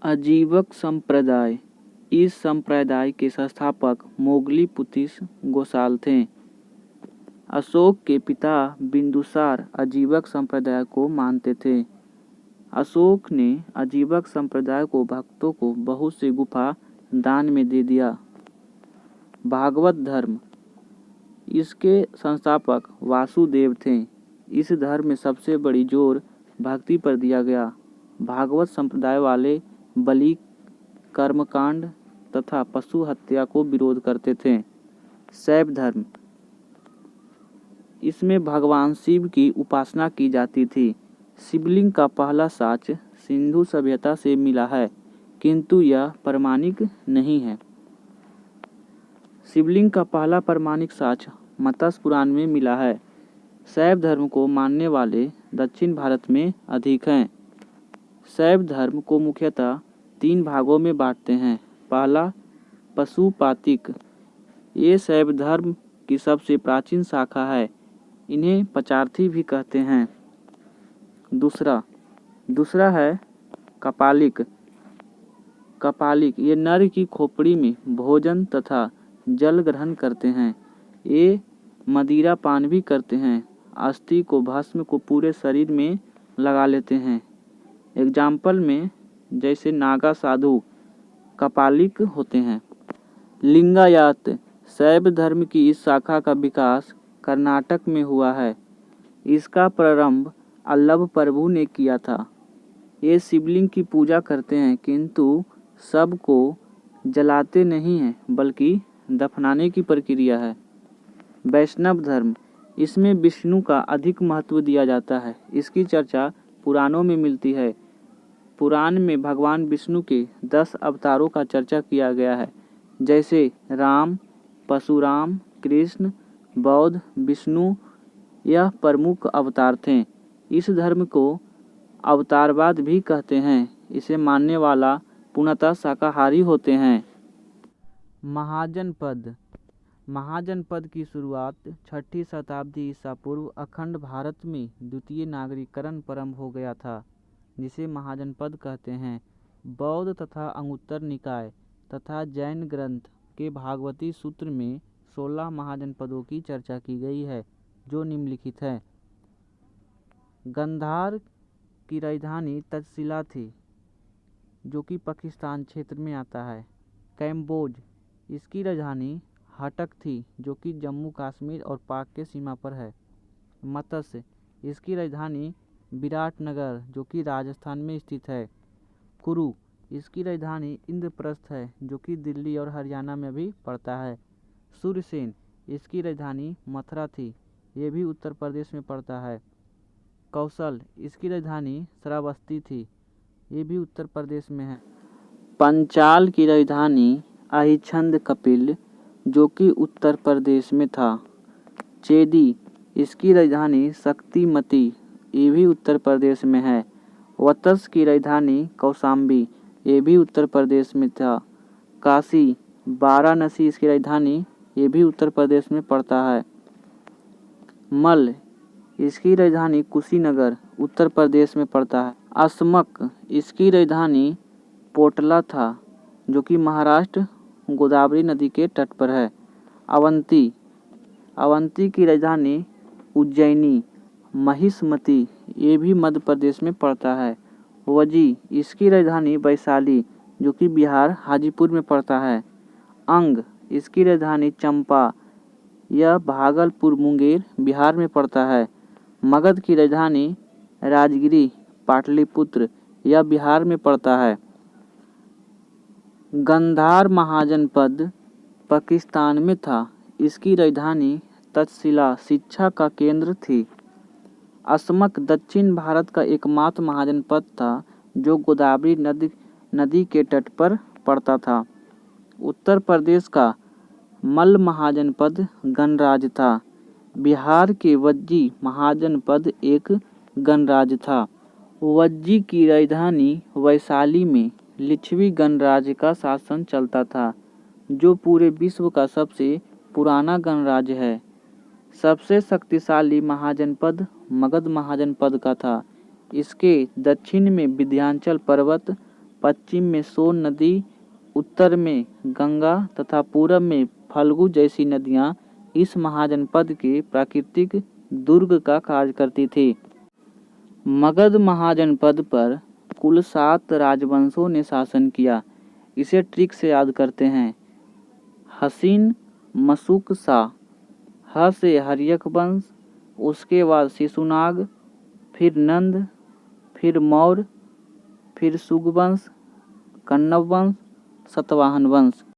अजीवक संप्रदाय। इस संप्रदाय के संस्थापक मोगलीपुतिस गोसाल थे। अशोक के पिता बिंदुसार अजीवक संप्रदाय को मानते थे। अशोक ने अजीवक संप्रदाय को भक्तों को बहुत से गुफा दान में दे दिया। भागवत धर्म। इसके संस्थापक वासुदेव थे। इस धर्म में सबसे बड़ी जोर भक्ति पर दिया गया। भागवत संप्रदाय वाले बलि, कर्मकांड तथा पशु हत्या को विरोध करते थे। शैव धर्म। इसमें भगवान शिव की उपासना की जाती थी। शिवलिंग का पहला साक्ष्य सिंधु सभ्यता से मिला है, किंतु यह प्रमाणिक नहीं है। शिवलिंग का पहला प्रमाणिक साक्ष्य मत्स्य पुराण में मिला है। शैव धर्म को मानने वाले दक्षिण भारत में अधिक हैं। शैव धर्म को मुख्यतः 3 भागों में बांटते हैं। पहला, पशुपातिक। ये शैव धर्म की सबसे प्राचीन शाखा है। इन्हें पचार्थी भी कहते हैं। दूसरा है कपालिक। ये नर की खोपड़ी में भोजन तथा जल ग्रहण करते हैं। ये मदिरा पान भी करते हैं। अस्थि को भस्म को पूरे शरीर में लगा लेते हैं। एग्जाम्पल में जैसे नागा साधु कपालिक होते हैं। लिंगायत। शैव धर्म की इस शाखा का विकास कर्नाटक में हुआ है। इसका प्रारंभ अल्लभ प्रभु ने किया था। ये शिवलिंग की पूजा करते हैं, किंतु सबको जलाते नहीं हैं, बल्कि दफनाने की प्रक्रिया है। वैष्णव धर्म। इसमें विष्णु का अधिक महत्व दिया जाता है। इसकी चर्चा पुराणों में मिलती है। पुराण में भगवान विष्णु के 10 अवतारों का चर्चा किया गया है, जैसे राम, परशुराम, कृष्ण, बौद्ध, विष्णु। यह प्रमुख अवतार थे। इस धर्म को अवतारवाद भी कहते हैं। इसे मानने वाला पूर्णतः शाकाहारी होते हैं। महाजनपद की शुरुआत 6ठी शताब्दी ईसा पूर्व अखंड भारत में द्वितीय नागरीकरण प्रारंभ हो गया था, जिसे महाजनपद कहते हैं। बौद्ध तथा अंगुत्तर निकाय तथा जैन ग्रंथ के भागवती सूत्र में 16 महाजनपदों की चर्चा की गई है, जो निम्नलिखित है। गंधार की राजधानी तक्षशिला थी, जो कि पाकिस्तान क्षेत्र में आता है। कैम्बोज, इसकी राजधानी हटक थी, जो कि जम्मू कश्मीर और पाक के सीमा पर है। मत्स्य, इसकी राजधानी विराटनगर, जो कि राजस्थान में स्थित है। कुरु, इसकी राजधानी इंद्रप्रस्थ है, जो कि दिल्ली और हरियाणा में भी पड़ता है। सूर्यसेन, इसकी राजधानी मथुरा थी, ये भी उत्तर प्रदेश में पड़ता है। कौशल, इसकी राजधानी श्रावस्ती थी, ये भी उत्तर प्रदेश में है। पंचाल की राजधानी अहिच्छन्द कपिल, जो कि उत्तर प्रदेश में था। चेदी, इसकी राजधानी शक्तिमती, ये भी उत्तर प्रदेश में है। वत्स की राजधानी कौशाम्बी, ये भी उत्तर प्रदेश में था। काशी, वाराणसी, इसकी राजधानी, ये भी उत्तर प्रदेश में पड़ता है। मल, इसकी राजधानी कुशीनगर, उत्तर प्रदेश में पड़ता है। अस्मक, इसकी राजधानी पोटला था, जो कि महाराष्ट्र गोदावरी नदी के तट पर है। अवंती की राजधानी उज्जैनी। महिष्मती, ये भी मध्य प्रदेश में पड़ता है। वजी, इसकी राजधानी वैशाली, जो कि बिहार हाजीपुर में पड़ता है। अंग, इसकी राजधानी चंपा, यह भागलपुर मुंगेर बिहार में पड़ता है। मगध की राजधानी राजगिरी पाटलिपुत्र, यह बिहार में पड़ता है। गंधार महाजनपद पाकिस्तान में था। इसकी राजधानी तक्षशिला शिक्षा का केंद्र थी। अस्मक दक्षिण भारत का एकमात्र महाजनपद था, जो गोदावरी नदी के तट पर पड़ता था। उत्तर प्रदेश का मल्ल महाजनपद गणराज्य था। बिहार के वज्जी महाजनपद एक गणराज्य था। वज्जी की राजधानी वैशाली में लिच्छवी गणराज्य का शासन चलता था, जो पूरे विश्व का सबसे पुराना गणराज्य है। सबसे शक्तिशाली महाजनपद मगध महाजनपद का था। इसके दक्षिण में विंध्याचल पर्वत पश्चिम में सोन नदी, उत्तर में गंगा तथा पूरब में फल्गु जैसी नदियाँ इस महाजनपद के प्राकृतिक दुर्ग का कार्य करती थी। मगध महाजनपद पर कुल 7 राजवंशों ने शासन किया। इसे ट्रिक से याद करते हैं। हसीन मशुक शाह, ह से हर्यक वंश, उसके बाद शिशुनाग, फिर नंद, फिर मौर्य, फिर सुगवंश, कण्व वंश, सतवाहन वंश।